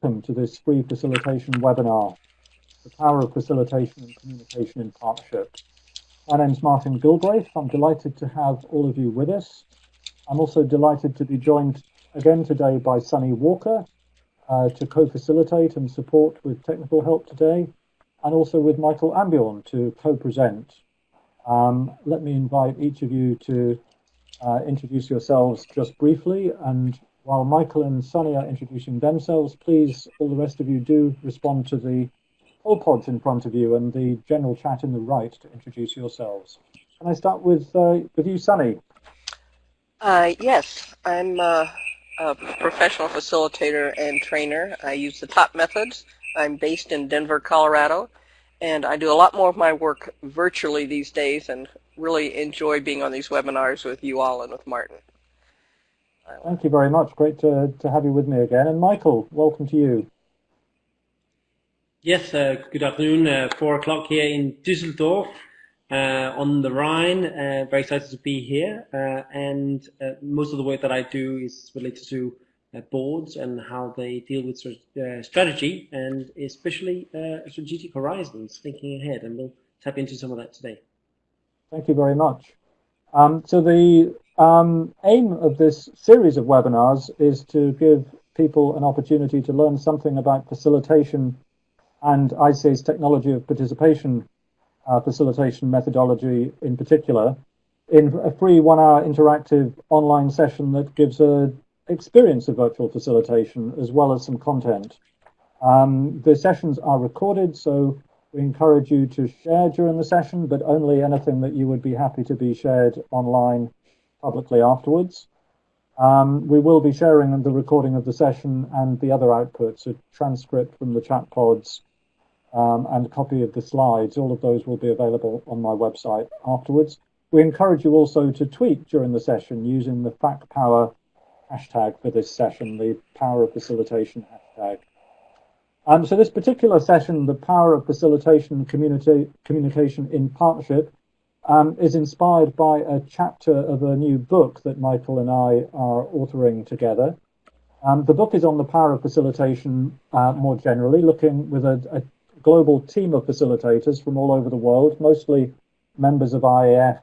welcome to this free facilitation webinar, The Power of Facilitation and Communication in Partnership. My name's Martin Gilbraith. I'm delighted to have all of you with us. I'm also delighted to be joined again today by Sunny Walker to co-facilitate and support with technical help today, and also with Michael Ambjorn to co-present. Let me invite each of you to introduce yourselves just briefly, and while Michael and Sunny are introducing themselves, please, all the rest of you, do respond to the poll pods in front of you and the general chat in the right to introduce yourselves. Can I start with you, Sunny? Yes, I'm a professional facilitator and trainer. I use the TOP methods. I'm based in Denver, Colorado, and I do a lot more of my work virtually these days and really enjoy being on these webinars with you all and with Martin. Thank you very much. Great to have you with me again. And Michael, welcome to you. Yes, good afternoon. 4 o'clock here in Düsseldorf on the Rhine. Very excited to be here. And most of the work that I do is related to boards and how they deal with strategy and especially strategic horizons, thinking ahead. And we'll tap into some of that today. Thank you very much. So the aim of this series of webinars is to give people an opportunity to learn something about facilitation and ICA's technology of participation, facilitation methodology in particular, in a free 1-hour interactive online session that gives an experience of virtual facilitation as well as some content. The sessions are recorded, so we encourage you to share during the session, but only anything that you would be happy to be shared online publicly afterwards. We will be sharing the recording of the session and the other outputs, a transcript from the chat pods and a copy of the slides. All of those will be available on my website afterwards. We encourage you also to tweet during the session using the FactPower hashtag for this session, the Power of Facilitation hashtag. So this particular session, the Power of Facilitation and Communication in Partnership, is inspired by a chapter of a new book that Michael and I are authoring together. The book is on the power of facilitation more generally, looking with a global team of facilitators from all over the world, mostly members of IAF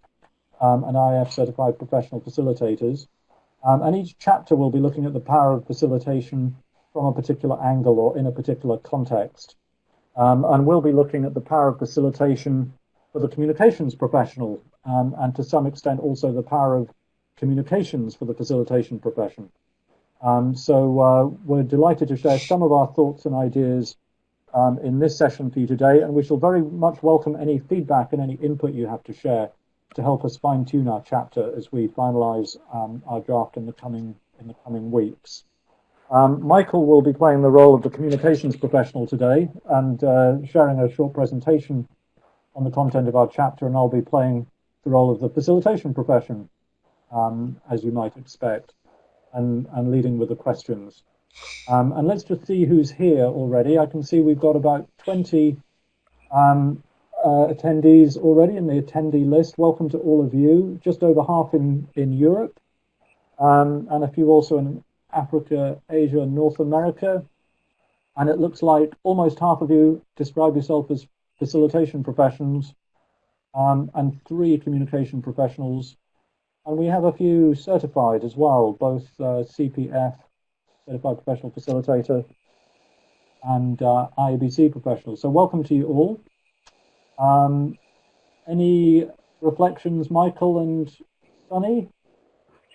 and IAF certified professional facilitators. And each chapter will be looking at the power of facilitation from a particular angle or in a particular context. And we'll be looking at the power of facilitation for the communications professional, and to some extent also the power of communications for the facilitation profession. So we're delighted to share some of our thoughts and ideas in this session for you today, and we shall very much welcome any feedback and any input you have to share to help us fine-tune our chapter as we finalize our draft in the coming weeks. Michael will be playing the role of the communications professional today and sharing a short presentation on the content of our chapter, and I'll be playing the role of the facilitation profession, as you might expect, and leading with the questions. And let's just see who's here already. I can see we've got about 20 attendees already in the attendee list. Welcome to all of you. Just over half in Europe, and a few also in Africa, Asia, and North America. And it looks like almost half of you describe yourself as facilitation professionals, and 3 communication professionals. And we have a few certified as well, both CPF, Certified Professional Facilitator, and IABC professionals. So welcome to you all. Any reflections, Michael and Sunny?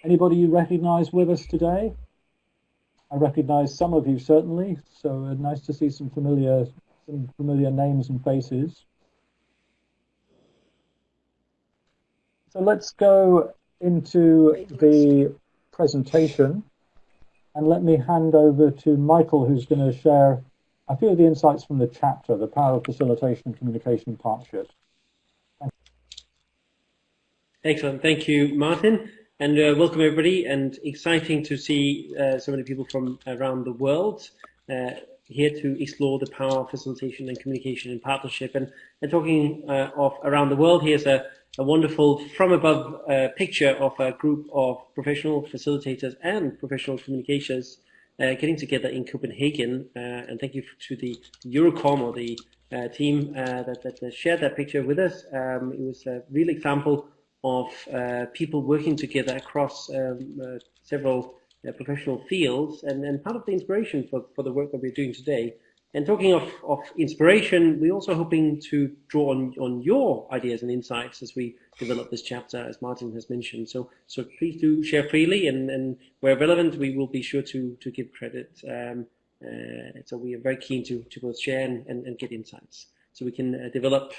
Anybody you recognize with us today? I recognize some of you certainly, so nice to see some familiar names and faces. So let's go into the presentation, and let me hand over to Michael, who's going to share a few of the insights from the chapter, The Power of Facilitation and Communication in Partnership. Excellent. Thank you, Martin. And welcome, everybody. And exciting to see so many people from around the world here to explore the power of facilitation and communication in partnership. And talking of around the world, here's a wonderful from above picture of a group of professional facilitators and professional communicators getting together in Copenhagen, and thank you to the Eurocom or the team that shared that picture with us. It was a real example of people working together across several professional fields, and part of the inspiration for the work that we're doing today. And talking of inspiration, we're also hoping to draw on your ideas and insights as we develop this chapter, as Martin has mentioned. So please do share freely, and where relevant, we will be sure to give credit. So we are very keen to both share and get insights, so we can develop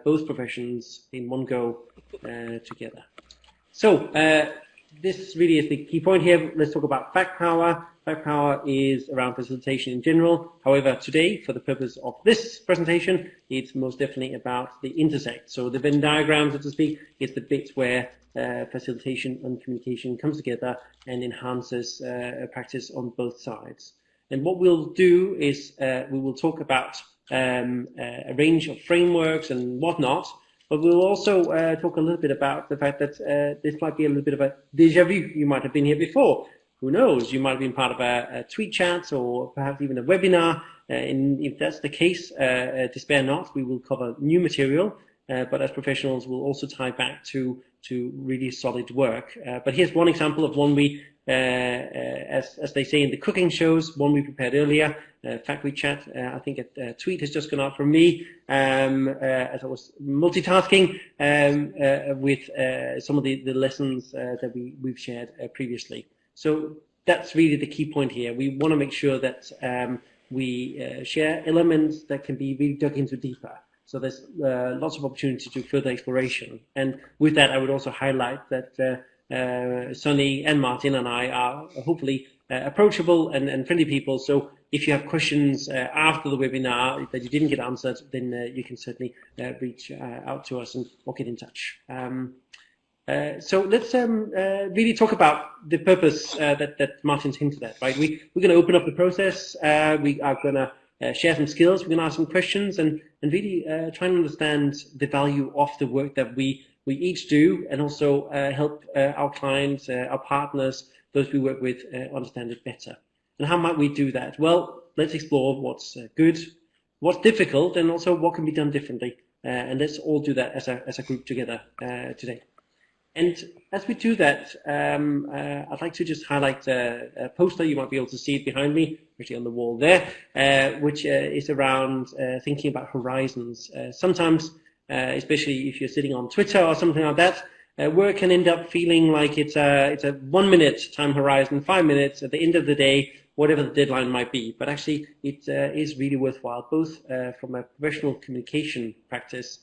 both professions in one go together. So this really is the key point here. Let's talk about fact power. Fact power is around facilitation in general. However, today, for the purpose of this presentation, it's most definitely about the intersect. So the Venn diagram, so to speak, is the bit where facilitation and communication comes together and enhances practice on both sides. And what we'll do is we will talk about a range of frameworks and whatnot, but we'll also talk a little bit about the fact that this might be a little bit of a déjà vu. You might have been here before. Who knows? You might have been part of a tweet chat or perhaps even a webinar. And if that's the case, despair not. We will cover new material, but as professionals, we'll also tie back to really solid work. But here's one example of one we, as they say in the cooking shows, one we prepared earlier, Factory Chat. I think a tweet has just gone out from me as I was multitasking with some of the lessons that we've shared previously. So that's really the key point here. We want to make sure that we share elements that can be really dug into deeper. So there's lots of opportunity to further exploration. And with that, I would also highlight that Sonny and Martin and I are hopefully approachable and friendly people. So if you have questions after the webinar that you didn't get answered, then you can certainly reach out to us or get in touch. So let's really talk about the purpose that Martin's hinted at, right? We're going to open up the process. We are going to share some skills. We're going to ask some questions and really try and understand the value of the work that we each do, and also help our clients, our partners, those we work with, understand it better. And how might we do that? Well, let's explore what's good, what's difficult, and also what can be done differently. And let's all do that as a group together today. And as we do that, I'd like to just highlight a poster. You might be able to see it behind me, actually on the wall there, which is around thinking about horizons. Sometimes, especially if you're sitting on Twitter or something like that, work can end up feeling like it's a 1 minute time horizon, 5 minutes at the end of the day, whatever the deadline might be. But actually, it is really worthwhile, both from a professional communication practice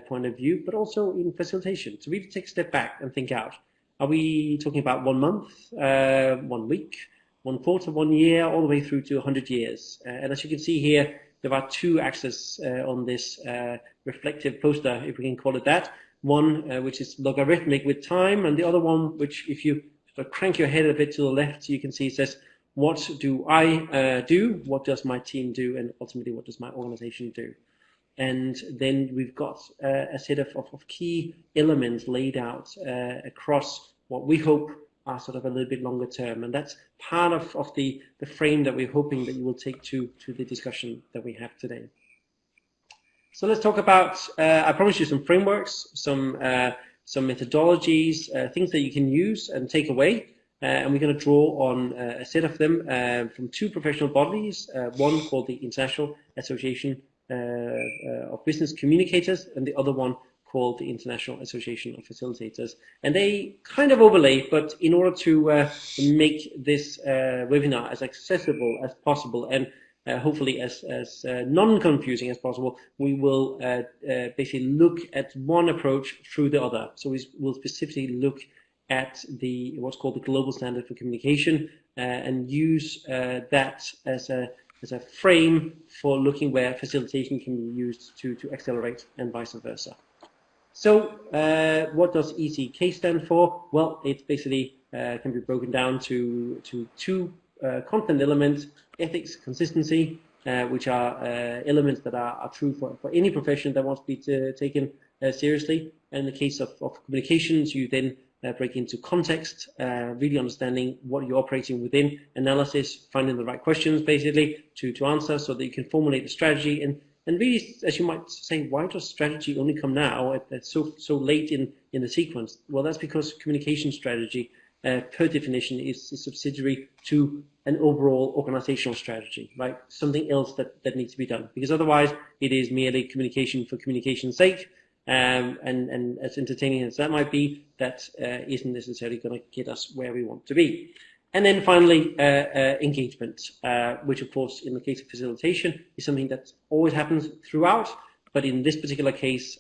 point of view, but also in facilitation, to really take a step back and think out. Are we talking about 1 month, 1 week, 1 quarter, 1 year, all the way through to 100 years? And as you can see here, there are 2 axes on this reflective poster, if we can call it that. One which is logarithmic with time, and the other one which, if you sort of crank your head a bit to the left, you can see it says, what do I do, what does my team do, and ultimately what does my organization do? And then we've got a set of key elements laid out across what we hope are sort of a little bit longer term. And that's part of the frame that we're hoping that you will take to the discussion that we have today. So let's talk about, I promised you some frameworks, some methodologies, things that you can use and take away. And we're going to draw on a set of them from 2 professional bodies, one called the International Association of Business Communicators, and the other one called the International Association of Facilitators. And they kind of overlay, but in order to make this webinar as accessible as possible and hopefully as non-confusing as possible, we will basically look at one approach through the other. So we will specifically look at what's called the global standard for communication and use that as a frame for looking where facilitation can be used to accelerate and vice versa. So what does ECK stand for? Well, it basically can be broken down to 2 content elements: ethics, consistency, which are elements that are true for any profession that wants to be taken seriously. And in the case of communications, you then break into context, really understanding what you're operating within, analysis, finding the right questions basically to answer so that you can formulate a strategy. And really, as you might say, why does strategy only come now at so late in the sequence? Well, that's because communication strategy, per definition, is subsidiary to an overall organizational strategy, right? Something else that needs to be done, because otherwise it is merely communication for communication's sake. And as entertaining as that might be, that isn't necessarily going to get us where we want to be. And then finally, engagement, which of course in the case of facilitation is something that always happens throughout, but in this particular case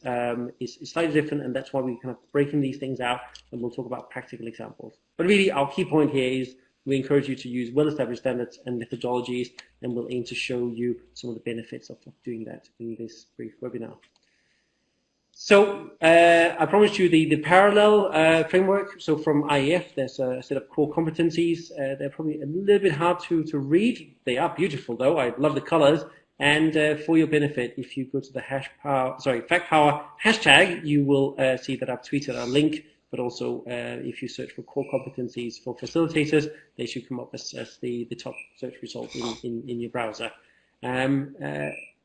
is slightly different, and that's why we're kind of breaking these things out, and we'll talk about practical examples. But really our key point here is we encourage you to use well-established standards and methodologies, and we'll aim to show you some of the benefits of doing that in this brief webinar. So I promised you the parallel framework. So from IAF, there's a set of core competencies. They're probably a little bit hard to read. They are beautiful, though. I love the colors. And for your benefit, if you go to the FactPower hashtag, you will see that I've tweeted a link. But also, if you search for core competencies for facilitators, they should come up as the top search result in your browser.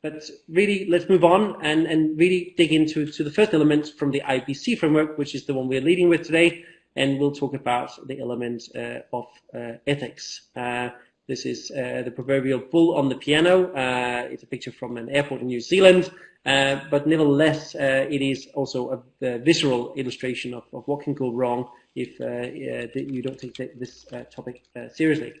But really, let's move on and really dig into the first element from the IABC framework, which is the one we're leading with today. And we'll talk about the element of ethics. This is the proverbial bull on the piano. It's a picture from an airport in New Zealand. But nevertheless, it is also a visceral illustration of what can go wrong if you don't take this topic seriously.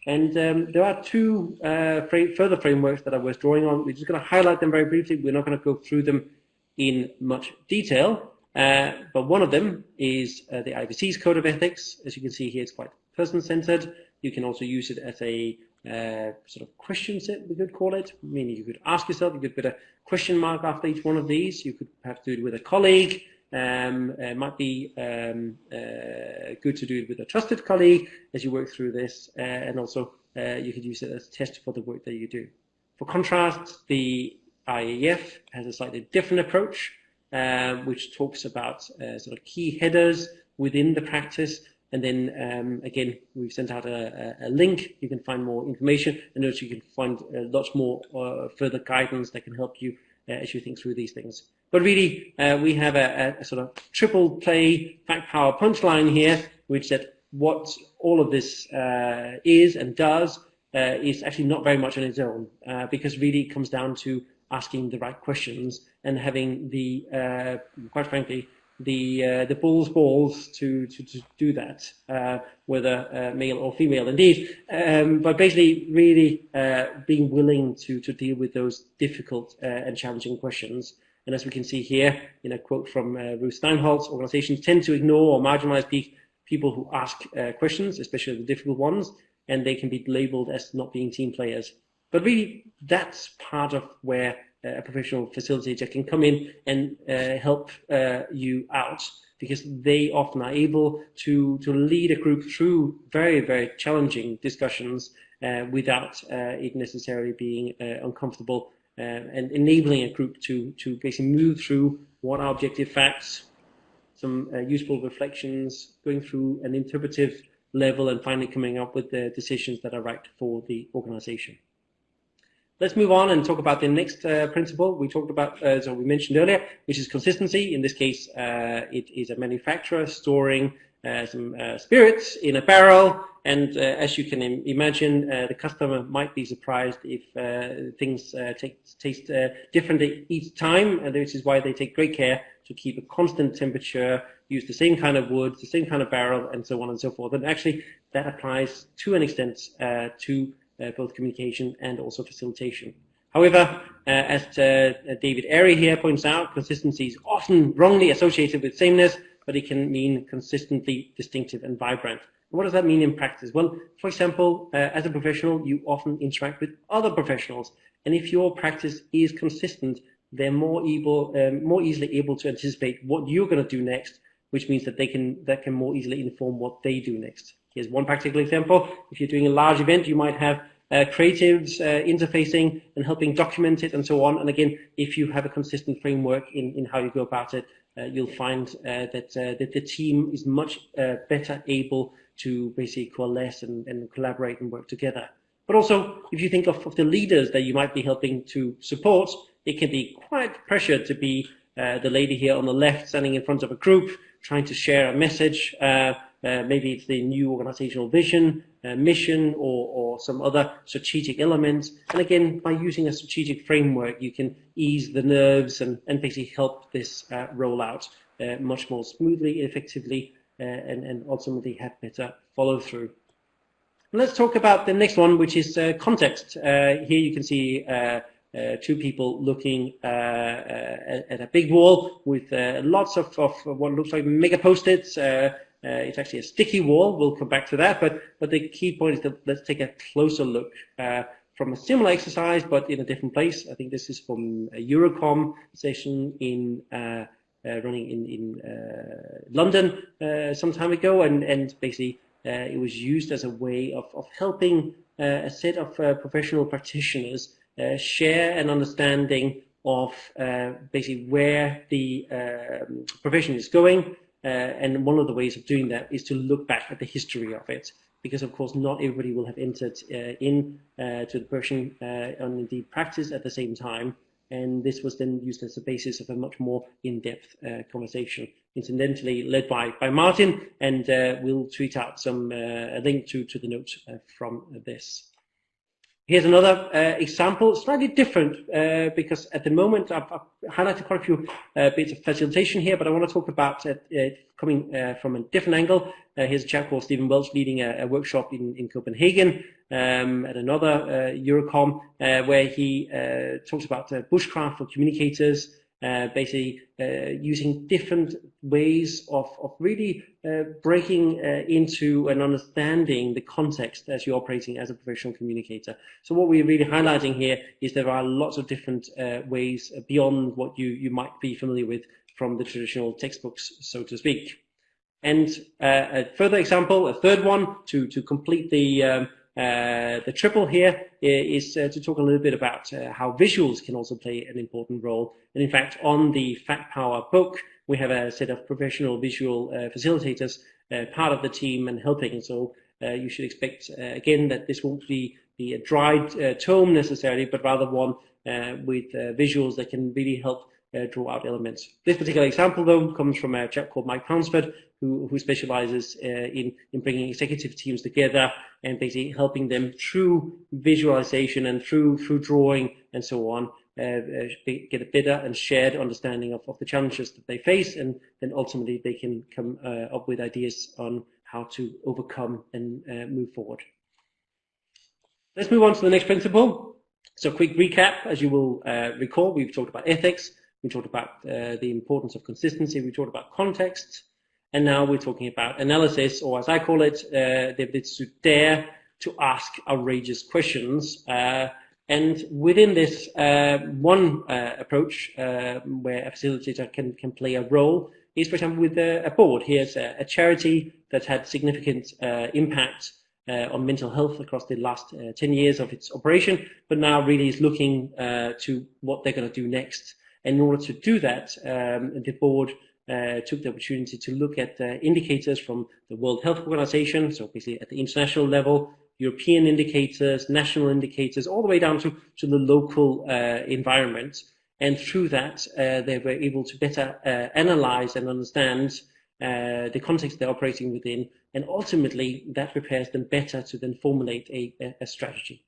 And there are two further frameworks that I was drawing on. We're just going to highlight them very briefly. We're not going to go through them in much detail. But one of them is the IABC's Code of Ethics. As you can see here, it's quite person-centered. You can also use it as a sort of question set, we could call it. Meaning you could ask yourself, you could put a question mark after each one of these. You could perhaps do it with a colleague. It might be good to do it with a trusted colleague as you work through this, and also you could use it as a test for the work that you do. For contrast, the IAF has a slightly different approach, which talks about sort of key headers within the practice, and then again we've sent out a link. You can find more information, and also you can find lots more further guidance that can help you as you think through these things. But really, we have a sort of triple play fact power punchline here, which that what all of this is and does is actually not very much on its own, because really it comes down to asking the right questions and having the, quite frankly, the balls to do that, whether male or female indeed, but basically really being willing to deal with those difficult and challenging questions. And as we can see here in a quote from Ruth Steinholtz, organizations tend to ignore or marginalize people who ask questions, especially the difficult ones, and they can be labeled as not being team players. But really, that's part of where a professional facilitator can come in and help you out, because they often are able to lead a group through very, very challenging discussions without it necessarily being uncomfortable, and enabling a group to basically move through what are objective facts, some useful reflections, going through an interpretive level, and finally coming up with the decisions that are right for the organization. Let's move on and talk about the next principle we talked about, so we mentioned earlier, which is consistency. In this case, it is a manufacturer storing some spirits in a barrel, and as you can imagine, the customer might be surprised if things taste differently each time, and this is why they take great care to keep a constant temperature, use the same kind of wood, the same kind of barrel, and so on and so forth. And actually, that applies to an extent to both communication and also facilitation. However, as David Airy here points out, consistency is often wrongly associated with sameness, but it can mean consistently distinctive and vibrant. What does that mean in practice? Well, for example, as a professional, you often interact with other professionals, and if your practice is consistent, they're more easily able to anticipate what you're going to do next, which means that that can more easily inform what they do next. Here's one practical example. If you're doing a large event, you might have creatives interfacing and helping document it and so on. And again, if you have a consistent framework in how you go about it, you'll find that the team is much better able to basically coalesce and collaborate and work together. But also, if you think of the leaders that you might be helping to support, it can be quite pressure to be the lady here on the left standing in front of a group trying to share a message. Maybe it's the new organizational vision, mission, or some other strategic elements. And again, by using a strategic framework, you can ease the nerves and basically help this roll out much more smoothly, effectively, and ultimately have better follow through. Let's talk about the next one, which is context. Here you can see two people looking at a big wall with lots of what looks like mega post-its. It's actually a sticky wall. We'll come back to that. But the key point is that let's take a closer look from a similar exercise, but in a different place. I think this is from a Eurocom session in running in London some time ago, and basically it was used as a way of helping a set of professional practitioners share an understanding of basically where the profession is going, and one of the ways of doing that is to look back at the history of it, because of course not everybody will have entered to the profession and indeed practice at the same time, and this was then used as the basis of a much more in-depth conversation, incidentally led by Martin, and we'll tweet out some a link to the notes from this. Here's another example, slightly different, because at the moment I've highlighted quite a few bits of facilitation here, but I want to talk about coming from a different angle. Here's a chap called Stephen Welch leading a workshop in Copenhagen at another Eurocom, where he talks about bushcraft for communicators, basically using different ways of really breaking into and understanding the context as you're operating as a professional communicator. So what we're really highlighting here is there are lots of different ways beyond what you might be familiar with from the traditional textbooks, so to speak. And a further example, a third one to complete the triple here is to talk a little bit about how visuals can also play an important role. And in fact, on the Fact Power book, we have a set of professional visual facilitators part of the team and helping. So you should expect, again, that this won't be a dried tome necessarily, but rather one with visuals that can really help draw out elements. This particular example, though, comes from a chap called Mike Pounsford, who specializes in bringing executive teams together and basically helping them through visualization and through drawing and so on, get a better and shared understanding of the challenges that they face, and then ultimately they can come up with ideas on how to overcome and move forward. Let's move on to the next principle. So quick recap, as you will recall, we've talked about ethics, we talked about the importance of consistency, we talked about context, and now we're talking about analysis, or as I call it, the ability to dare to ask outrageous questions. And within this one approach where a facilitator can play a role is, for example, with a board. Here's a charity that had significant impact on mental health across the last 10 years of its operation, but now really is looking to what they're going to do next. And in order to do that, the board took the opportunity to look at indicators from the World Health Organization, so basically at the international level, European indicators, national indicators, all the way down to the local environment. And through that, they were able to better analyze and understand the context they're operating within, and ultimately that prepares them better to then formulate a strategy.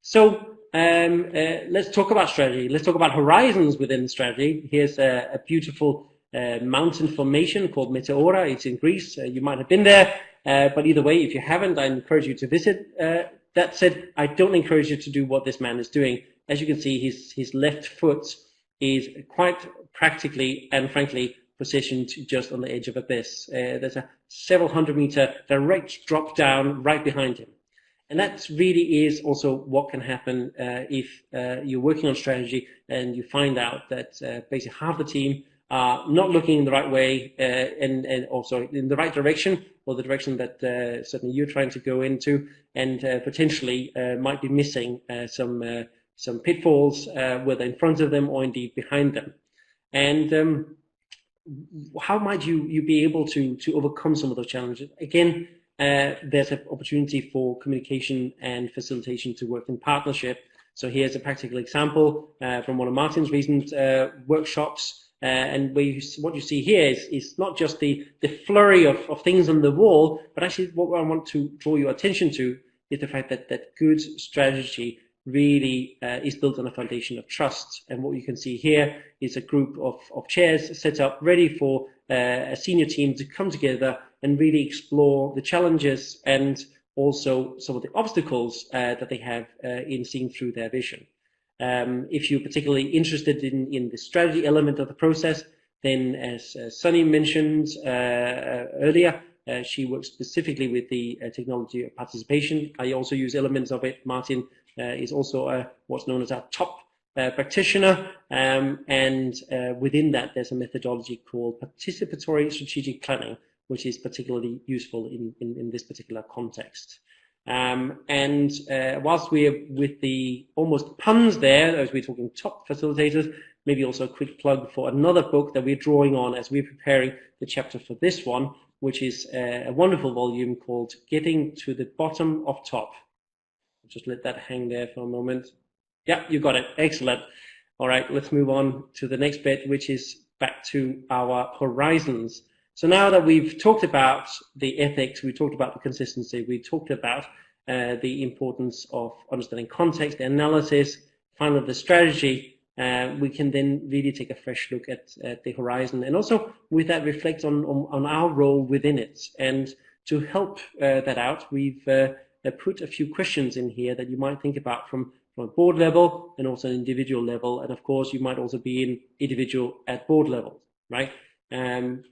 So let's talk about strategy. Let's talk about horizons within strategy. Here's a beautiful mountain formation called Meteora. It's in Greece. You might have been there, but either way, if you haven't, I encourage you to visit. That said, I don't encourage you to do what this man is doing. As you can see, his left foot is quite practically and frankly positioned just on the edge of abyss. There's a several hundred meter direct drop down right behind him. And that really is also what can happen if you're working on strategy and you find out that basically half the team are not looking in the right way and also in the right direction, or the direction that certainly you're trying to go into, and potentially might be missing some pitfalls, whether in front of them or indeed behind them. And how might you be able to overcome some of those challenges? Again, there's an opportunity for communication and facilitation to work in partnership. So here's a practical example from one of Martin's recent workshops. And what you see here is not just the flurry of things on the wall, but actually what I want to draw your attention to is the fact that good strategy really is built on a foundation of trust. And what you can see here is a group of chairs set up ready for a senior team to come together and really explore the challenges and also some of the obstacles that they have in seeing through their vision. If you're particularly interested in the strategy element of the process, then as Sunny mentioned earlier, she works specifically with the technology of participation. I also use elements of it. Martin is also what's known as our top practitioner, and within that there's a methodology called participatory strategic planning, which is particularly useful in this particular context. And whilst we're with the almost puns there, as we're talking top facilitators, maybe also a quick plug for another book that we're drawing on as we're preparing the chapter for this one, which is a wonderful volume called Getting to the Bottom of Top. Just let that hang there for a moment. Yeah, you got it. Excellent. All right, let's move on to the next bit, which is back to our horizons. So now that we've talked about the ethics, we talked about the consistency, we talked about the importance of understanding context, the analysis, finally the strategy, we can then really take a fresh look at the horizon, and also with that reflect on our role within it. And to help that out, we've put a few questions in here that you might think about from a board level and also an individual level. And of course, you might also be in individual at board level, right? We're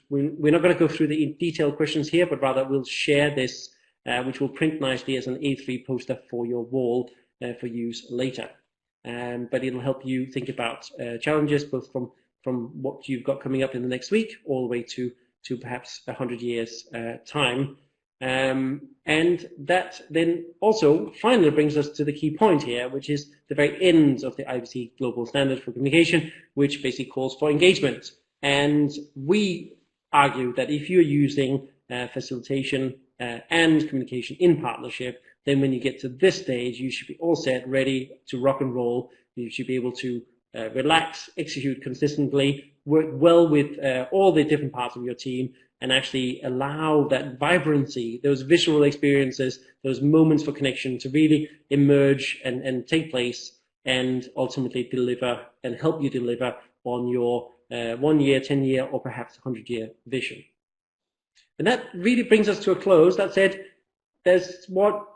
not going to go through the detailed questions here, but rather we'll share this, which will print nicely as an A3 poster for your wall for use later. But it'll help you think about challenges both from what you've got coming up in the next week all the way to perhaps 100 years time. And that then also finally brings us to the key point here, which is the very end of the IABC Global Standard for Communication, which basically calls for engagement. And we argue that if you're using facilitation and communication in partnership, then when you get to this stage, you should be all set, ready to rock and roll. You should be able to relax, execute consistently, work well with all the different parts of your team, and actually allow that vibrancy, those visual experiences, those moments for connection to really emerge and take place, and ultimately deliver and help you deliver on your 1 year, 10 year, or perhaps 100-year vision. And that really brings us to a close. That said, there's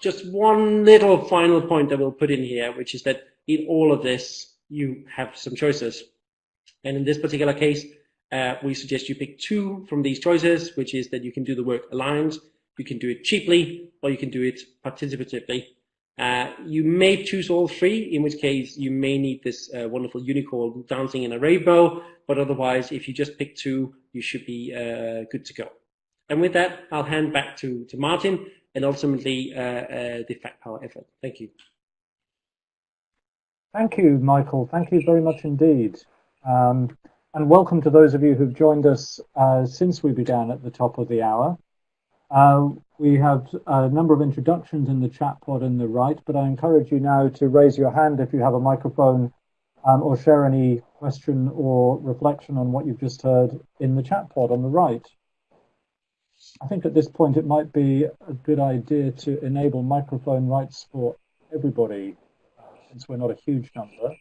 just one little final point that we'll put in here, which is that in all of this, you have some choices. And in this particular case, we suggest you pick two from these choices, which is that you can do the work aligned, you can do it cheaply, or you can do it participatively. You may choose all three, in which case you may need this wonderful unicorn dancing in a rainbow, but otherwise, if you just pick two, you should be good to go. And with that, I'll hand back to Martin and ultimately the Fact Power effort. Thank you. Thank you, Michael. Thank you very much indeed. And welcome to those of you who've joined us since we began at the top of the hour. We have a number of introductions in the chat pod on the right, but I encourage you now to raise your hand if you have a microphone or share any question or reflection on what you've just heard in the chat pod on the right. I think at this point it might be a good idea to enable microphone rights for everybody, since we're not a huge number.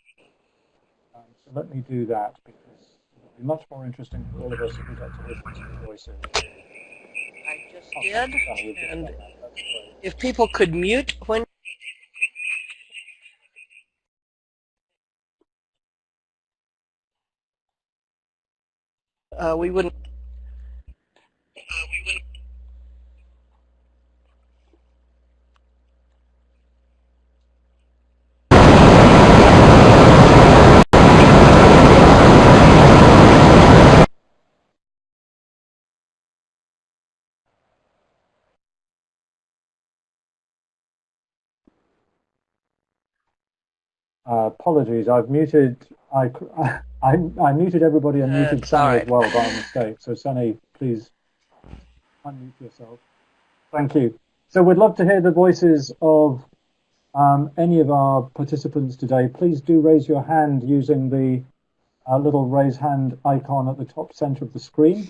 So let me do that, because it would be much more interesting for all of us if we got to listen to the voices. I just did, and if people could mute when we wouldn't. Apologies, I've muted. I muted everybody and muted That's all Sunny right. as well by mistake. So Sunny, please unmute yourself. Thank you. So we'd love to hear the voices of any of our participants today. Please do raise your hand using the little raise hand icon at the top center of the screen,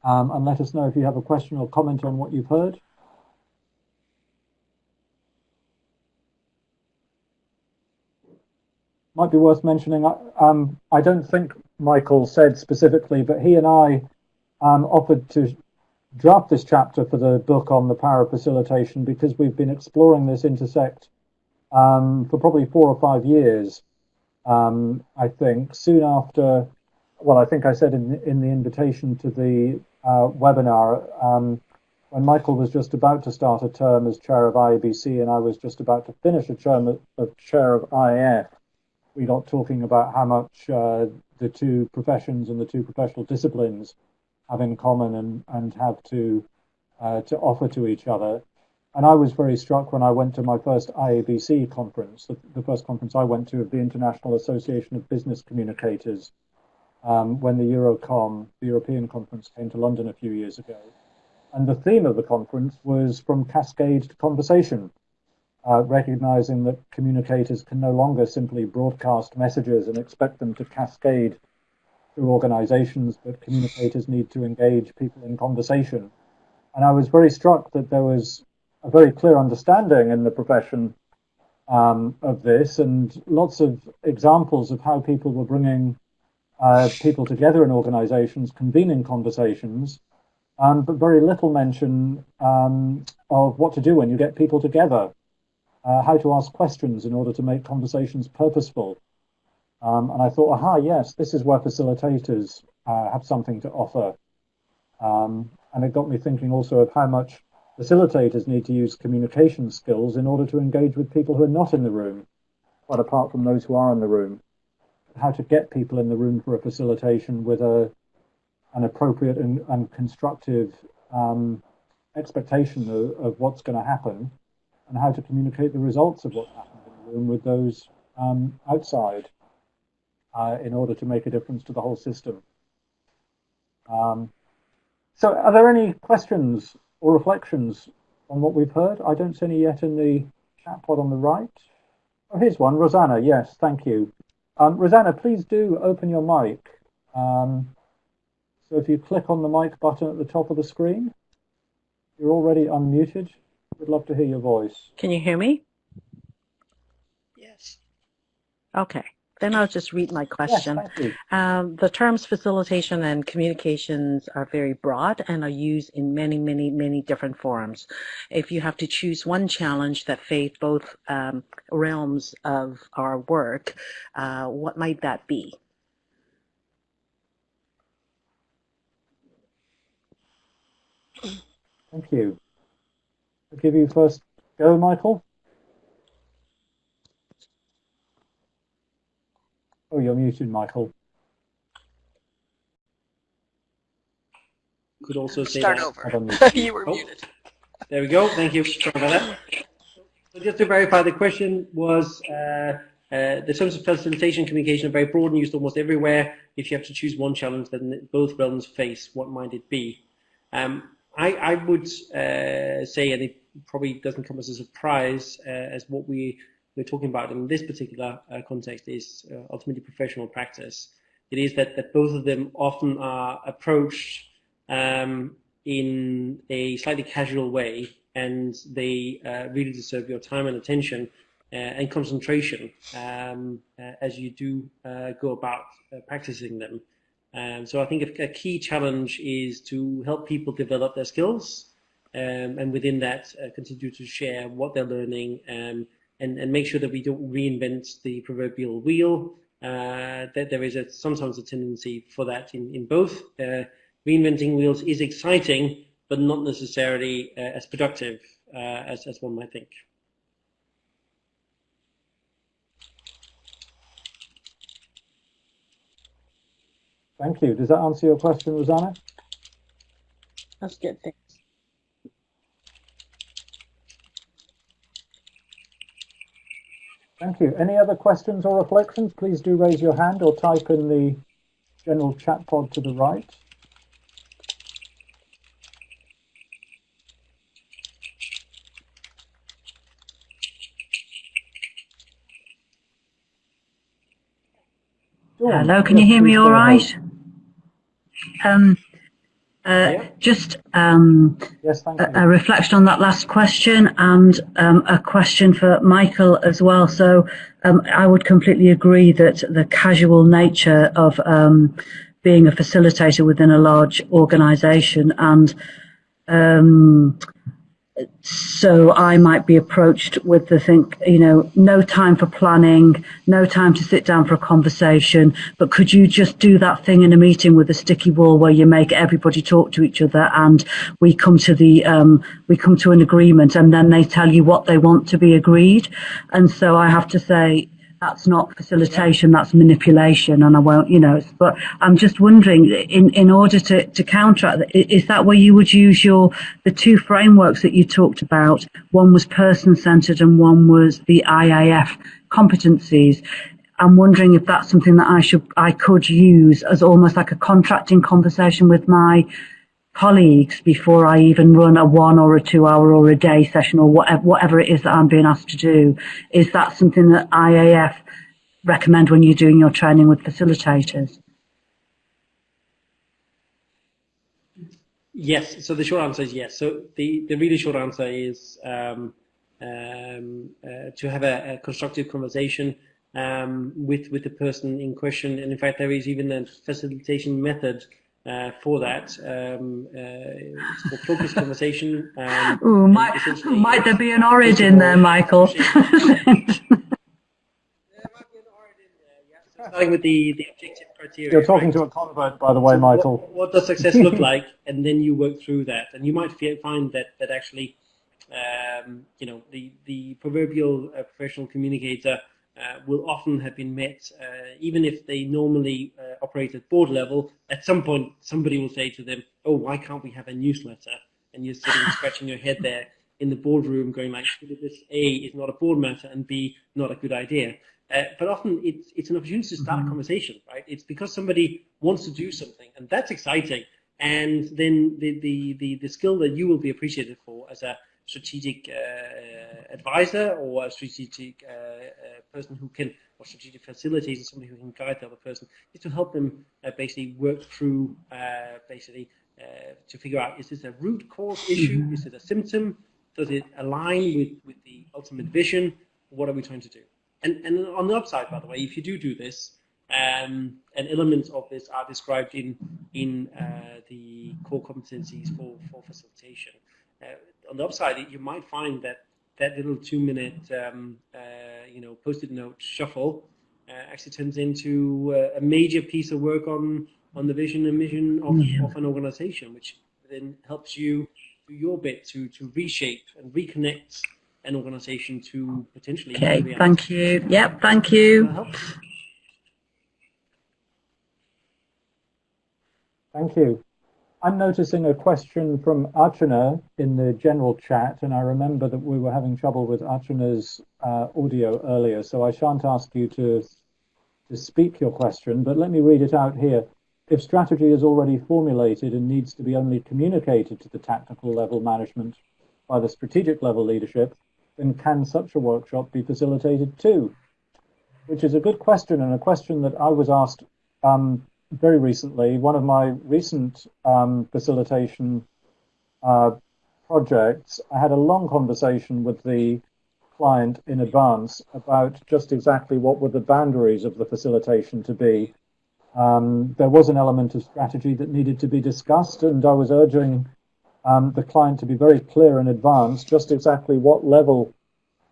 and let us know if you have a question or comment on what you've heard. Might be worth mentioning, I don't think Michael said specifically, but he and I offered to draft this chapter for the book on the power of facilitation because we've been exploring this intersect for probably 4 or 5 years. I think soon after, well, I think I said in the invitation to the webinar, when Michael was just about to start a term as chair of IABC and I was just about to finish a term of chair of IAF, we got talking about how much the two professions and the two professional disciplines have in common and have to offer to each other. And I was very struck when I went to my first IABC conference, the first conference I went to of the International Association of Business Communicators, when the Eurocom, the European conference, came to London a few years ago. And the theme of the conference was from cascade to conversation, recognizing that communicators can no longer simply broadcast messages and expect them to cascade through organizations, but communicators need to engage people in conversation. And I was very struck that there was a very clear understanding in the profession of this, and lots of examples of how people were bringing people together in organizations, convening conversations, but very little mention of what to do when you get people together, how to ask questions in order to make conversations purposeful. And I thought, aha, yes, this is where facilitators have something to offer. And it got me thinking also of how much facilitators need to use communication skills in order to engage with people who are not in the room, quite apart from those who are in the room. How to get people in the room for a facilitation with an appropriate and constructive expectation of what's going to happen, and how to communicate the results of what happened in the room with those outside in order to make a difference to the whole system. So are there any questions or reflections on what we've heard? I don't see any yet in the chat pod on the right. Oh, here's one. Rosanna, yes, thank you. Rosanna, please do open your mic. So if you click on the mic button at the top of the screen, you're already unmuted. We'd love to hear your voice. Can you hear me? Yes. Okay, then I'll just read my question. Yes, thank you. The terms facilitation and communications are very broad and are used in many, many, many different forms. If you have to choose one challenge that face both realms of our work, what might that be? Thank you. I'll give you first go, Michael. Oh, you're muted, Michael. You could also say Start that. over. You were muted. There we go. Thank you. Sorry about that. So just to verify, the question was the terms of facilitation communication are very broad and used almost everywhere. If you have to choose one challenge that both realms face, what might it be? I would say, and it probably doesn't come as a surprise, as what we're talking about in this particular context is ultimately professional practice. It is that both of them often are approached in a slightly casual way, and they really deserve your time and attention and concentration as you do go about practicing them. So I think a key challenge is to help people develop their skills, and within that continue to share what they're learning, and make sure that we don't reinvent the proverbial wheel. That there is sometimes a tendency for that in both. Reinventing wheels is exciting, but not necessarily as productive as one might think. Thank you. Does that answer your question, Rosanna? That's good. Thanks. Thank you. Any other questions or reflections? Please do raise your hand or type in the general chat pod to the right. Dawn, hello, can you hear me all right? Just yes, thank you. a reflection on that last question, and a question for Michael as well. So I would completely agree that the casual nature of being a facilitator within a large organization, and so I might be approached with the no time for planning, no time to sit down for a conversation, but could you just do that thing in a meeting with a sticky wall where you make everybody talk to each other, and we come to an agreement, and then they tell you what they want to be agreed. And so I have to say, that's not facilitation, that's manipulation, and I won't, but I'm just wondering, in order to counteract that, is that where you would use the two frameworks that you talked about? One was person-centered and one was the IAF competencies. I'm wondering if that's something that I could use as almost like a contracting conversation with my colleagues before I even run a 1 or a 2 hour or a day session or whatever it is that I'm being asked to do. Is that something that IAF recommend when you're doing your training with facilitators? Yes, so the short answer is yes. So the really short answer is to have a constructive conversation with the person in question. And in fact, there is even a facilitation method for that. It's called focused conversation. Ooh, might there be an orange in there, Michael? Starting with the objective criteria. You're talking to a convert, by the way, so Michael. What does success look like? And then you work through that, and you might find that actually, the proverbial professional communicator will often have been met, even if they normally operate at board level. At some point, somebody will say to them, "Oh, why can't we have a newsletter?" And you're sitting scratching your head there in the boardroom, going like, "This A is not a board matter, and B not a good idea." But often it's an opportunity to start a conversation, right? It's because somebody wants to do something, and that's exciting. And then the skill that you will be appreciated for as a strategic advisor or a strategic person who can, or strategic facilitator, somebody who can guide the other person, is to help them basically work through to figure out, is this a root cause issue? Is it a symptom? Does it align with the ultimate vision? What are we trying to do? And on the upside, by the way, if you do this, and elements of this are described in the core competencies for facilitation. On the upside, you might find that little 2-minute post-it note shuffle actually turns into a major piece of work on the vision and mission of an organization, which then helps you do your bit to reshape and reconnect an organization to potentially. Okay, thank you. Yep, thank you. Thank you. I'm noticing a question from Archana in the general chat, and I remember that we were having trouble with Archana's audio earlier, so I shan't ask you to speak your question, but let me read it out here. If strategy is already formulated and needs to be only communicated to the tactical level management by the strategic level leadership, then can such a workshop be facilitated too? Which is a good question, and a question that I was asked very recently. One of my recent facilitation projects, I had a long conversation with the client in advance about just exactly what were the boundaries of the facilitation to be. There was an element of strategy that needed to be discussed, and I was urging the client to be very clear in advance just exactly what level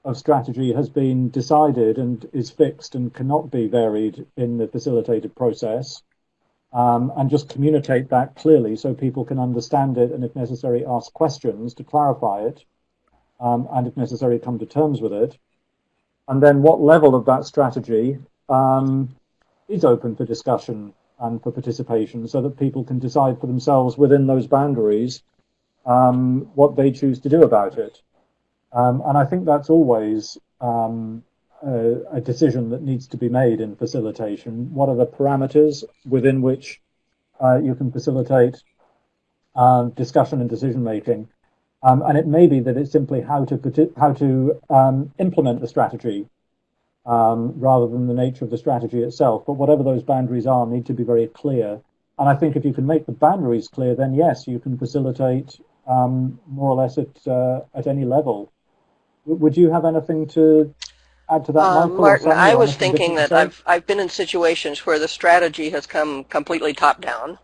of strategy has been decided and is fixed and cannot be varied in the facilitated process, and just communicate that clearly so people can understand it, and if necessary ask questions to clarify it, and if necessary come to terms with it. And then what level of that strategy is open for discussion and for participation, so that people can decide for themselves within those boundaries what they choose to do about it. And I think that's always a decision that needs to be made in facilitation? What are the parameters within which you can facilitate discussion and decision making? And it may be that it's simply how to implement the strategy rather than the nature of the strategy itself. But whatever those boundaries are, need to be very clear. And I think if you can make the boundaries clear, then yes, you can facilitate more or less at any level. Would you have anything to add to that, Michael? Martin, I was thinking that I've been in situations where the strategy has come completely top down,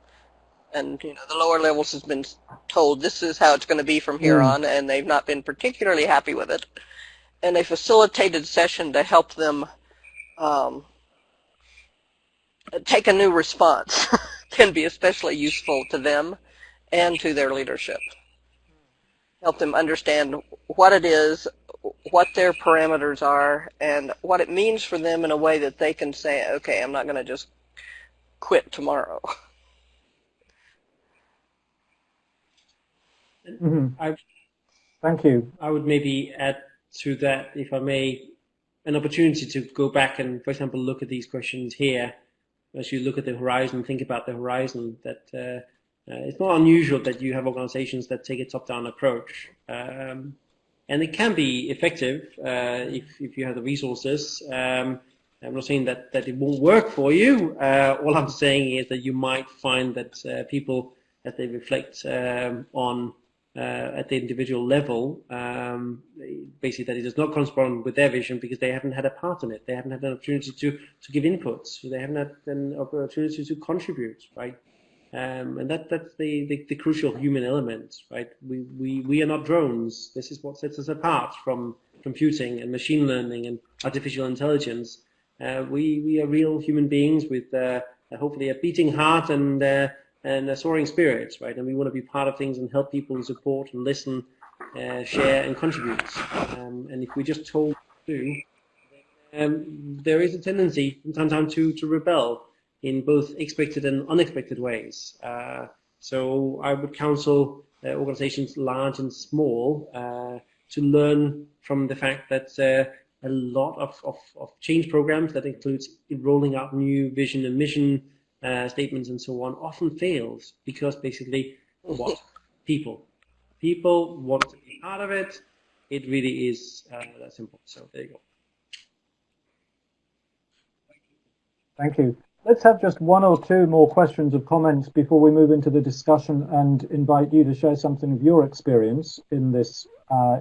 and the lower levels has been told this is how it's going to be from here on, and they've not been particularly happy with it. And a facilitated session to help them take a new response can be especially useful to them and to their leadership. Help them understand what it is, what their parameters are, and what it means for them in a way that they can say, okay, I'm not going to just quit tomorrow. Thank you. I would maybe add to that, if I may, an opportunity to go back and, for example, look at these questions here. As you look at the horizon, think about the horizon, that it's not unusual that you have organizations that take a top-down approach. And it can be effective if you have the resources. I'm not saying that it won't work for you. All I'm saying is that you might find that people, as they reflect on at the individual level, basically that it does not correspond with their vision because they haven't had a part in it. They haven't had an opportunity to give inputs. They haven't had an opportunity to contribute, right? And that's the crucial human element, right? We are not drones. This is what sets us apart from computing and machine learning and artificial intelligence. We are real human beings with hopefully a beating heart and a soaring spirit, right? And we want to be part of things and help people and support and listen, share and contribute. And if we just told to, there is a tendency from time to time to rebel in both expected and unexpected ways. So I would counsel organizations large and small to learn from the fact that a lot of change programs that includes rolling out new vision and mission statements and so on often fails because basically what people want to be part of it. It really is that simple. So there you go. Thank you. Let's have just one or two more questions or comments before we move into the discussion and invite you to share something of your experience in this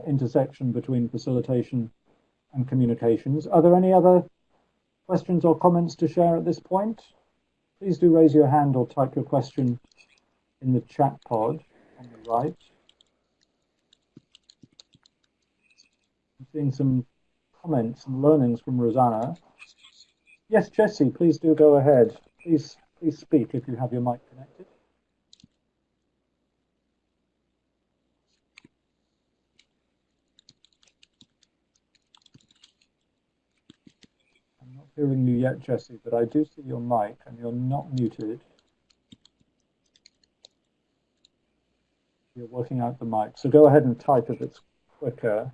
intersection between facilitation and communications. Are there any other questions or comments to share at this point? Please do raise your hand or type your question in the chat pod on the right. I'm seeing some comments and learnings from Rosanna. Yes, Jesse, please do go ahead. Please speak if you have your mic connected. I'm not hearing you yet, Jesse, but I do see your mic and you're not muted. You're working out the mic. So go ahead and type if it's quicker.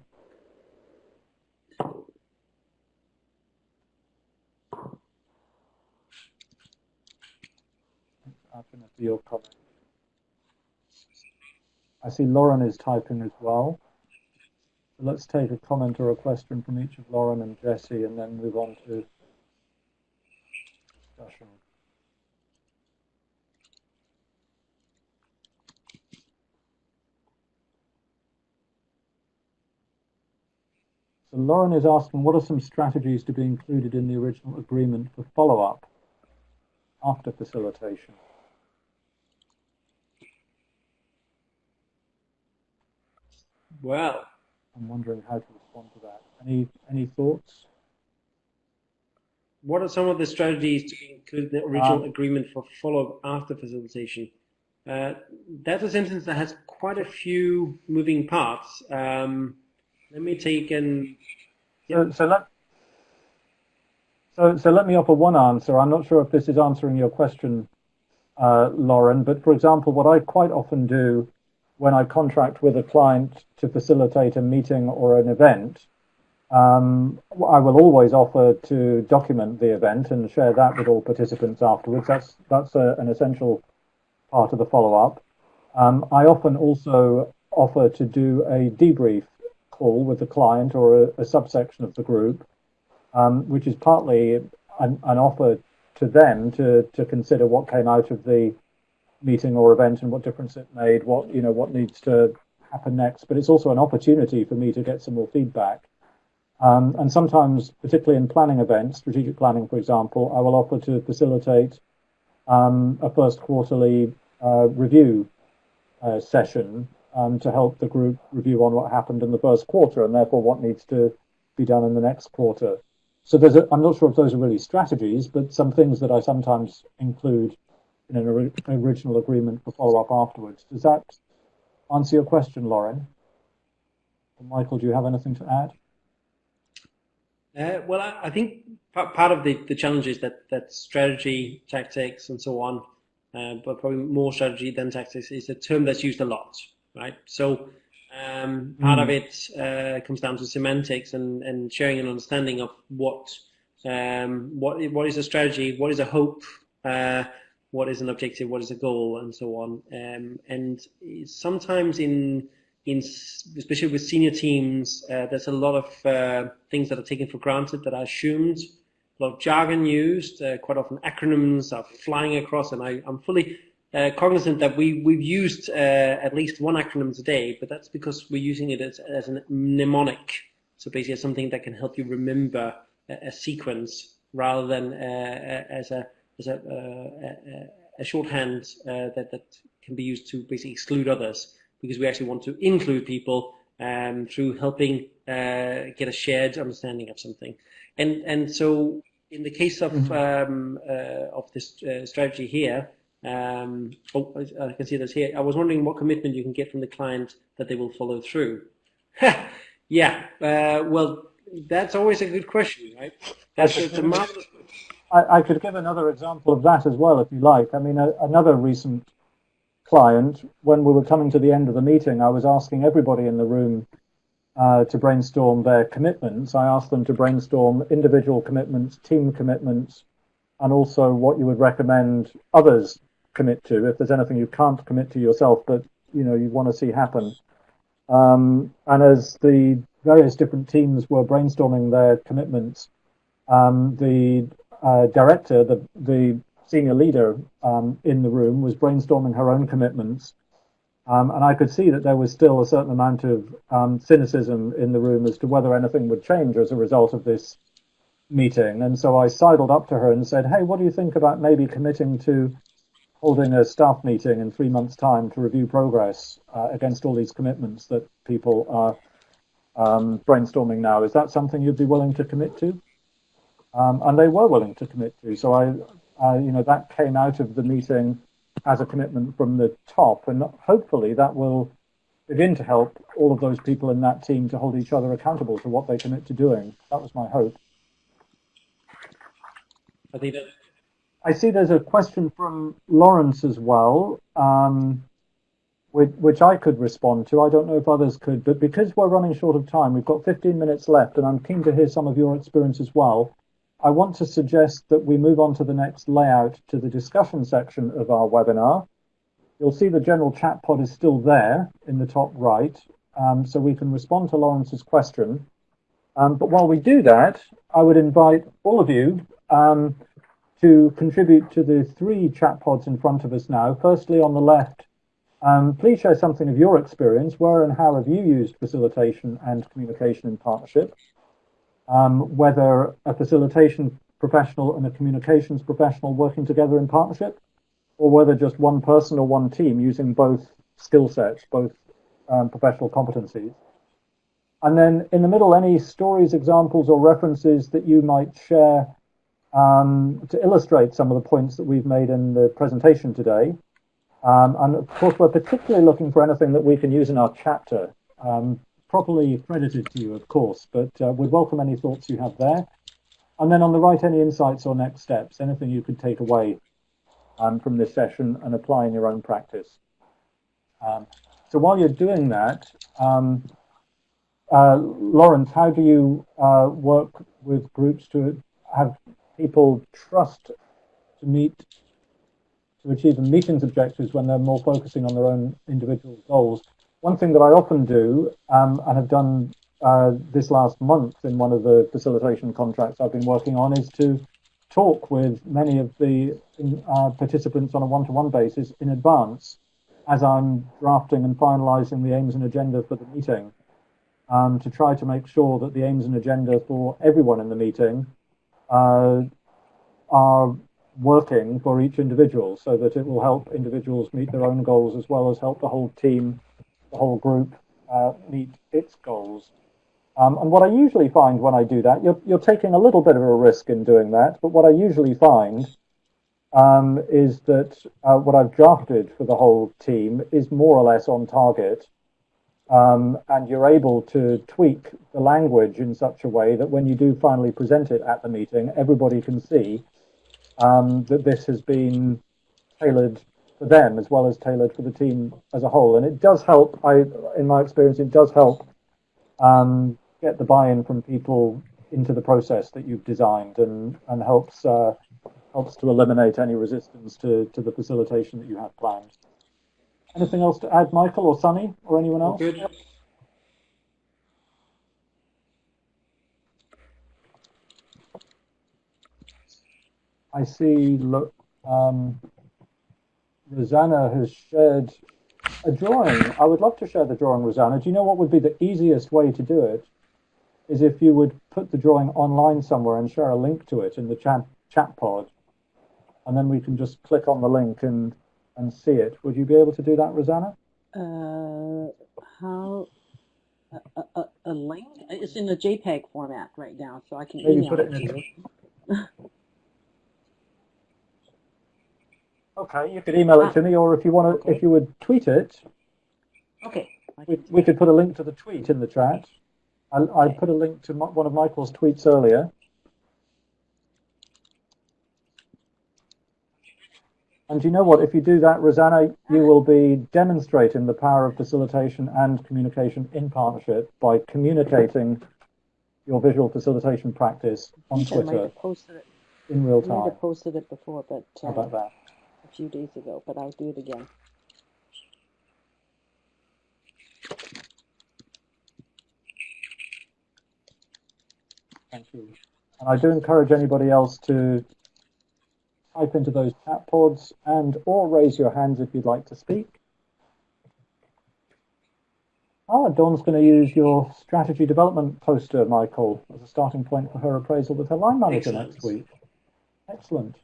Your comment. I see Lauren is typing as well. So let's take a comment or a question from each of Lauren and Jesse and then move on to discussion. So Lauren is asking, what are some strategies to be included in the original agreement for follow-up after facilitation? Well, I'm wondering how to respond to that. Any thoughts? What are some of the strategies to include the original agreement for follow-up after facilitation? That's a sentence that has quite a few moving parts. Let me take an... Yeah. So let me offer one answer. I'm not sure if this is answering your question, Lauren, but for example, what I quite often do when I contract with a client to facilitate a meeting or an event I will always offer to document the event and share that with all participants afterwards. That's an essential part of the follow-up. I often also offer to do a debrief call with the client or a subsection of the group, which is partly an offer to them to consider what came out of the meeting or event and what difference it made, what needs to happen next. But it's also an opportunity for me to get some more feedback. And sometimes, particularly in planning events, strategic planning, for example, I will offer to facilitate a first quarterly review session to help the group review on what happened in the first quarter and therefore what needs to be done in the next quarter. So I'm not sure if those are really strategies, but some things that I sometimes include in an original agreement for follow-up afterwards. Does that answer your question, Lauren? Michael, do you have anything to add? Well, I think part of the challenge is that strategy, tactics, and so on, but probably more strategy than tactics, is a term that's used a lot, right? So part of it comes down to semantics and sharing an understanding of what is a strategy, what is a hope, what is an objective, what is a goal, and so on. And sometimes especially with senior teams, there's a lot of things that are taken for granted, that are assumed, a lot of jargon used, quite often acronyms are flying across, and I'm fully cognizant that we've used at least one acronym today, but that's because we're using it as a mnemonic, so basically as something that can help you remember a sequence rather than as a shorthand that can be used to basically exclude others, because we actually want to include people through helping get a shared understanding of something. And so in the case of this strategy here, I can see this here. I was wondering what commitment you can get from the client that they will follow through. Yeah, well, that's always a good question, right? That's a marvelous. I could give another example of that as well, if you like. I mean, another recent client, when we were coming to the end of the meeting, I was asking everybody in the room to brainstorm their commitments. I asked them to brainstorm individual commitments, team commitments, and also what you would recommend others commit to, if there's anything you can't commit to yourself, but you want to see happen. And as the various different teams were brainstorming their commitments, the director, the senior leader in the room, was brainstorming her own commitments. And I could see that there was still a certain amount of cynicism in the room as to whether anything would change as a result of this meeting. And so I sidled up to her and said, hey, what do you think about maybe committing to holding a staff meeting in 3 months' time to review progress against all these commitments that people are brainstorming now? Is that something you'd be willing to commit to? And they were willing to commit to. So that came out of the meeting as a commitment from the top, and hopefully that will begin to help all of those people in that team to hold each other accountable to what they commit to doing. That was my hope. I see there's a question from Lawrence as well, which I could respond to. I don't know if others could, but because we're running short of time, we've got 15 minutes left, and I'm keen to hear some of your experience as well. I want to suggest that we move on to the next layout, to the discussion section of our webinar. You'll see the general chat pod is still there in the top right, so we can respond to Lawrence's question. But while we do that, I would invite all of you to contribute to the 3 chat pods in front of us now. Firstly, on the left, please share something of your experience. Where and how have you used facilitation and communication in partnership? Whether a facilitation professional and a communications professional working together in partnership, or whether just one person or one team using both skill sets, both professional competencies. And then in the middle, any stories, examples, or references that you might share to illustrate some of the points that we've made in the presentation today. And of course, we're particularly looking for anything that we can use in our chapter. Properly accredited to you, of course, but we'd welcome any thoughts you have there. And then on the right, any insights or next steps, anything you could take away from this session and apply in your own practice. So while you're doing that, Lawrence, how do you work with groups to have people trust to achieve the meeting's objectives when they're more focusing on their own individual goals? One thing that I often do, and have done this last month in one of the facilitation contracts I've been working on, is to talk with many of the participants on a one-to-one basis in advance as I'm drafting and finalizing the aims and agenda for the meeting, to try to make sure that the aims and agenda for everyone in the meeting are working for each individual, so that it will help individuals meet their own goals as well as help the whole team, the whole group meet its goals. And what I usually find when I do that, you're taking a little bit of a risk in doing that, but what I usually find is that what I've drafted for the whole team is more or less on target, and you're able to tweak the language in such a way that when you do finally present it at the meeting, everybody can see that this has been tailored for them as well as tailored for the team as a whole. And it does help, in my experience, it does help get the buy-in from people into the process that you've designed, and helps to eliminate any resistance to the facilitation that you have planned. Anything else to add, Michael or Sunny or anyone else? Good. I see, look, Rosanna has shared a drawing. I would love to share the drawing, Rosanna. Do you know what would be the easiest way to do it? Is if you would put the drawing online somewhere and share a link to it in the chat pod, and then we can just click on the link and see it. Would you be able to do that, Rosanna? How? A link? It's in a JPEG format right now, so I can Maybe email put it it to you. Okay, you could email it to me, or if you want to, Okay. if you would tweet it. Okay. We could put a link to the tweet in the chat. I put a link to one of Michael's tweets earlier. And you know what? If you do that, Rosanna, you will be demonstrating the power of facilitation and communication in partnership by communicating your visual facilitation practice on I might Twitter have posted it. in real I might time. have posted it before, but How about that? a few days ago. But I'll do it again. Thank you. And I do encourage anybody else to type into those chat pods or raise your hands if you'd like to speak. Dawn's going to use your strategy development poster, Michael, as a starting point for her appraisal with her line manager next week. Excellent.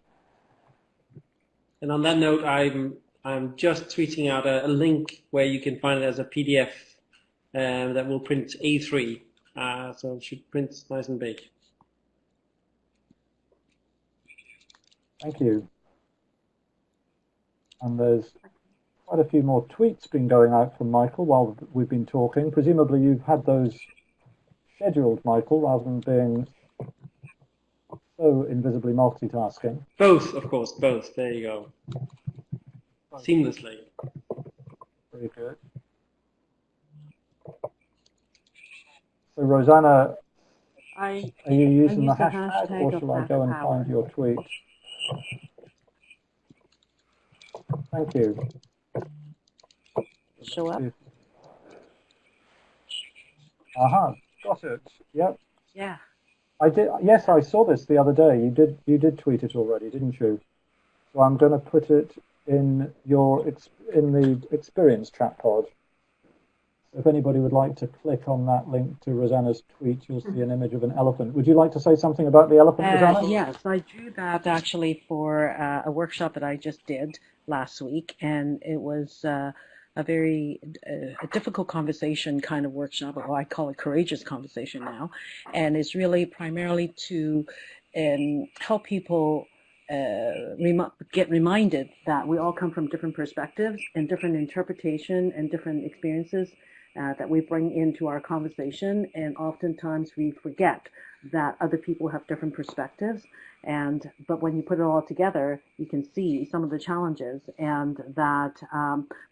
And on that note, I'm just tweeting out a link where you can find it as a PDF that will print A3. So it should print nice and big. Thank you. And there's quite a few more tweets been going out from Michael while we've been talking. Presumably you've had those scheduled, Michael, rather than being so invisibly multitasking. Both, of course, both. There you go. Seamlessly. Very good. So Rosanna, are you using the hashtag, or shall I go and find your tweet? Thank you. Show up? Aha, got it. Yep. Yeah. I did. Yes, I saw this the other day. You did tweet it already, didn't you? So I'm going to put it in the experience chat pod. If anybody would like to click on that link to Rosanna's tweet, you'll see an image of an elephant. Would you like to say something about the elephant, Rosanna? Yes, I drew that actually for a workshop that I just did last week, and it was a very difficult conversation kind of workshop, or I call it courageous conversation now, and it's really primarily to help people get reminded that we all come from different perspectives and different interpretation and different experiences that we bring into our conversation, and oftentimes we forget that other people have different perspectives. But when you put it all together, you can see some of the challenges, and that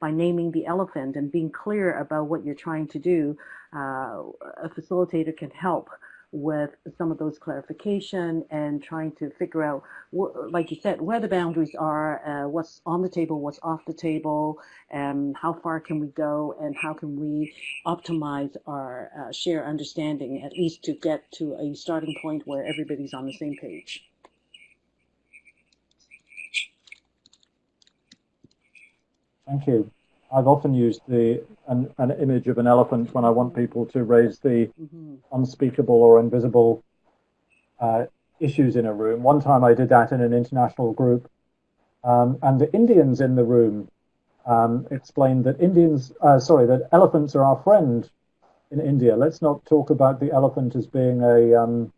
by naming the elephant and being clear about what you're trying to do, a facilitator can help with some of those clarification and trying to figure out, like you said, where the boundaries are, what's on the table, what's off the table, and how far can we go, and how can we optimize our shared understanding, at least to get to a starting point where everybody's on the same page. Thank you. I've often used an image of an elephant when I want people to raise the unspeakable or invisible issues in a room. One time I did that in an international group, and the Indians in the room explained that that elephants are our friend in India. Let's not talk about the elephant as being a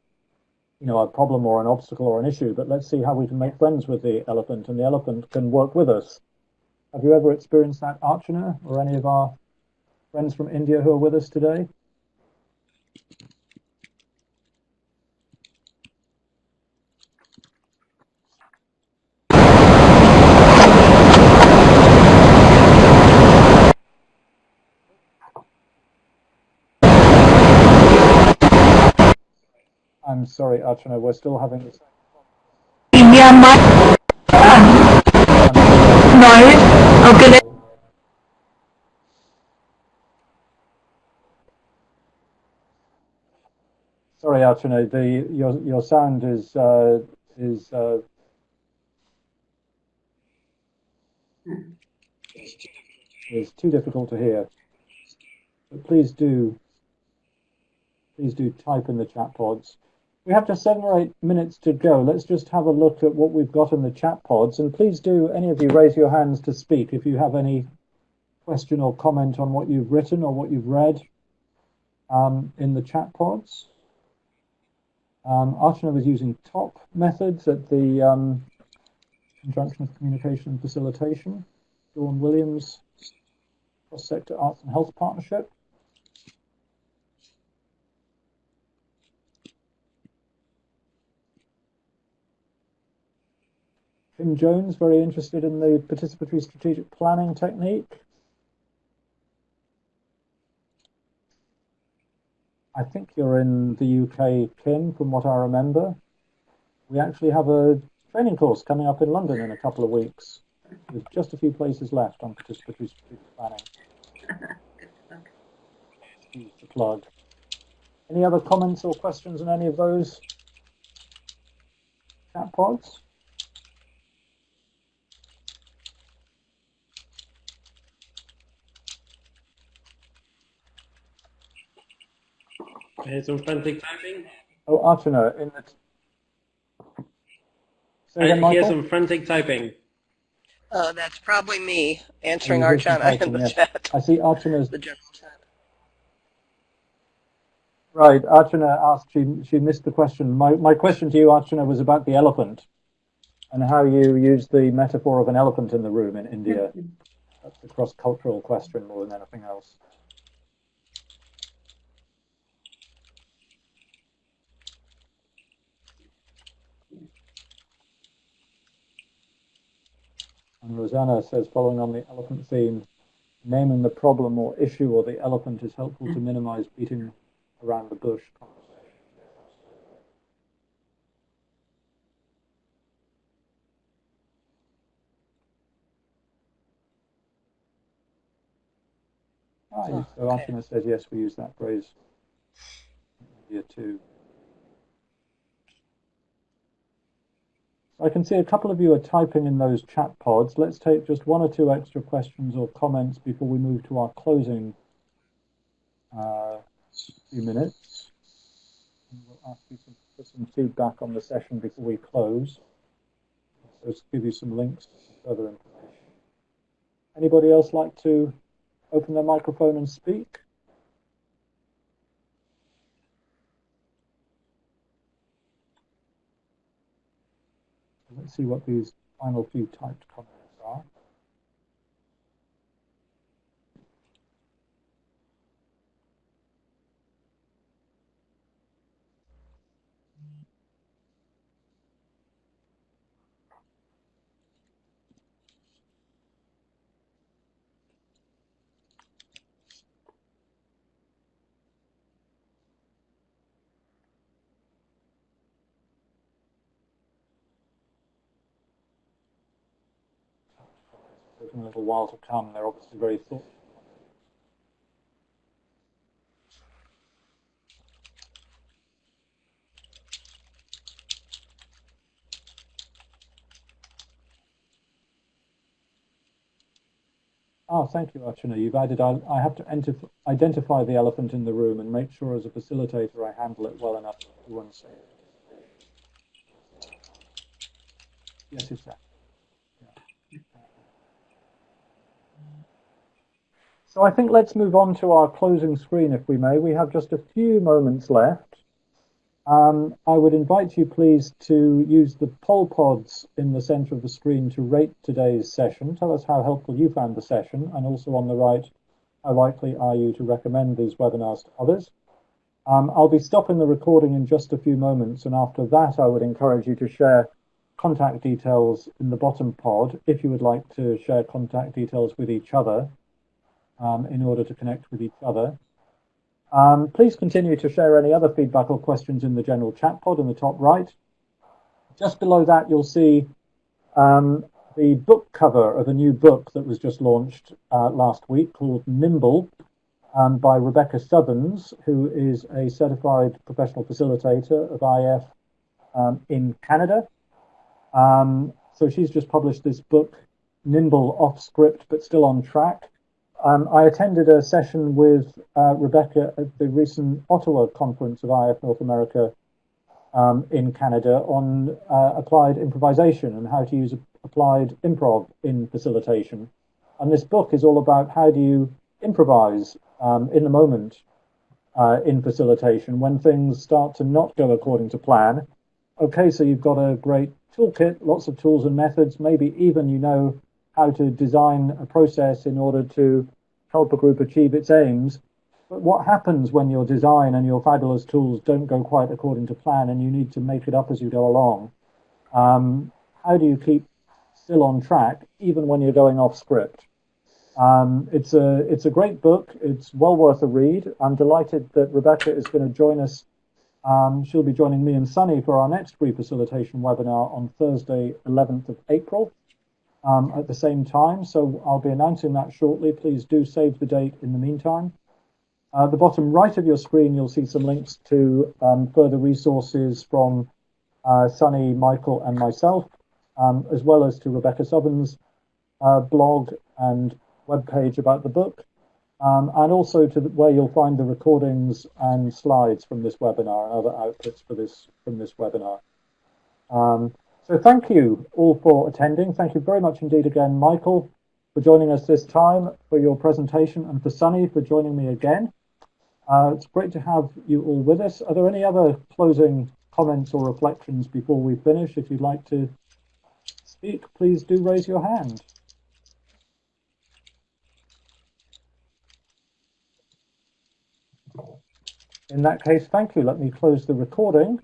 problem or an obstacle or an issue, but let's see how we can make friends with the elephant, and the elephant can work with us. Have you ever experienced that, Archana, or any of our friends from India who are with us today? I'm sorry, Archana, we're still having this. Sorry, Archana, your sound is too difficult to hear. But please do type in the chat pods. We have just 7 or 8 minutes to go. Let's just have a look at what we've got in the chat pods, and please do, any of you, raise your hands to speak if you have any question or comment on what you've written or what you've read in the chat pods. Archana was using top methods at the conjunction of communication and facilitation. Dawn Williams, cross-sector arts and health partnership. Tim Jones, very interested in the participatory strategic planning technique. I think you're in the UK, Kim, from what I remember. We actually have a training course coming up in London in a couple of weeks, with just a few places left on participatory strategic planning. Use the plug. Any other comments or questions on any of those chat pods? Here's some frantic typing. Oh, Archana, in the... Say again, Michael? Here's some frantic typing. That's probably me answering Archana in the chat. I see Archana's... The general chat. Right, Archana asked, she missed the question. My question to you, Archana, was about the elephant and how you use the metaphor of an elephant in the room in India. That's a cross-cultural question more than anything else. And Rosanna says, following on the elephant theme, naming the problem or issue or the elephant is helpful to minimize beating around the bush conversation. Right, so Archana says, yes, we use that phrase in India too. I can see a couple of you are typing in those chat pods. Let's take just 1 or 2 extra questions or comments before we move to our closing few minutes. And we'll ask you for some feedback on the session before we close. So to give you some links to further information. Anybody else like to open their microphone and speak? Let's see what these final few typed comments are. taking a little while to come. They're obviously very thoughtful. Oh, thank you, Archana. You've added, I have to identify the elephant in the room and make sure as a facilitator I handle it well enough for everyone's sake. Yes, exactly. Yeah. So I think let's move on to our closing screen, if we may. We have just a few moments left. I would invite you, please, to use the poll pods in the center of the screen to rate today's session. Tell us how helpful you found the session, and also on the right, how likely are you to recommend these webinars to others. I'll be stopping the recording in just a few moments, and after that, I would encourage you to share contact details in the bottom pod if you would like to share contact details with each other in order to connect with each other. Please continue to share any other feedback or questions in the general chat pod in the top right. Just below that, you'll see the book cover of a new book that was just launched last week called Nimble by Rebecca Sothens, who is a certified professional facilitator of IF in Canada. So she's just published this book, Nimble, off script but still on track. I attended a session with Rebecca at the recent Ottawa conference of IF North America in Canada on applied improvisation and how to use applied improv in facilitation. And this book is all about how do you improvise in the moment in facilitation when things start to not go according to plan. Okay, so you've got a great toolkit, lots of tools and methods, maybe even you know how to design a process in order to help a group achieve its aims. But what happens when your design and your fabulous tools don't go quite according to plan and you need to make it up as you go along? How do you keep still on track even when you're going off script? It's a great book. It's well worth a read. I'm delighted that Rebecca is going to join us. She'll be joining me and Sunny for our next Refacilitation webinar on Thursday, 11th of April. At the same time, so I'll be announcing that shortly. Please do save the date in the meantime. At the bottom right of your screen, you'll see some links to further resources from Sunny, Michael, and myself, as well as to Rebecca Sothens' blog and webpage about the book, and also to where you'll find the recordings and slides from this webinar and other outputs from this webinar. So thank you all for attending. Thank you very much indeed again, Michael, for joining us this time for your presentation, and for Sunny for joining me again. It's great to have you all with us. Are there any other closing comments or reflections before we finish? If you'd like to speak, please do raise your hand. In that case, thank you. Let me close the recording.